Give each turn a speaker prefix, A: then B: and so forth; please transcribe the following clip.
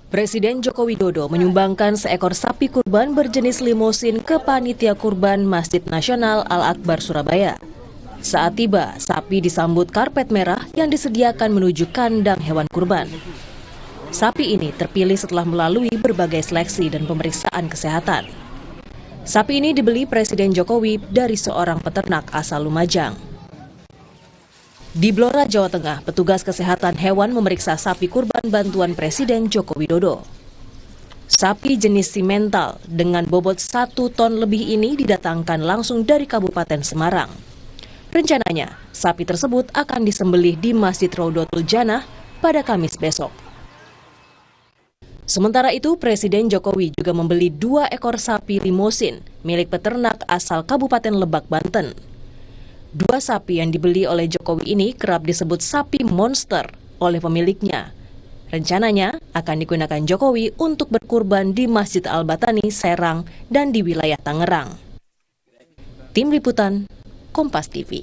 A: Presiden Joko Widodo menyumbangkan seekor sapi kurban berjenis limosin ke Panitia Kurban Masjid Nasional Al-Akbar Surabaya. Saat tiba, sapi disambut karpet merah yang disediakan menuju kandang hewan kurban. Sapi ini terpilih setelah melalui berbagai seleksi dan pemeriksaan kesehatan. Sapi ini dibeli Presiden Jokowi dari seorang peternak asal Lumajang. Di Blora, Jawa Tengah, petugas kesehatan hewan memeriksa sapi kurban bantuan Presiden Joko Widodo. Sapi jenis simental dengan bobot 1 ton lebih ini didatangkan langsung dari Kabupaten Semarang. Rencananya, sapi tersebut akan disembelih di Masjid Raudhatul Jannah pada Kamis besok. Sementara itu, Presiden Jokowi juga membeli 2 ekor sapi limosin milik peternak asal Kabupaten Lebak, Banten. 2 sapi yang dibeli oleh Jokowi ini kerap disebut sapi monster oleh pemiliknya. Rencananya akan digunakan Jokowi untuk berkurban di Masjid Al-Batani, Serang, dan di wilayah Tangerang. Tim Liputan, Kompas TV.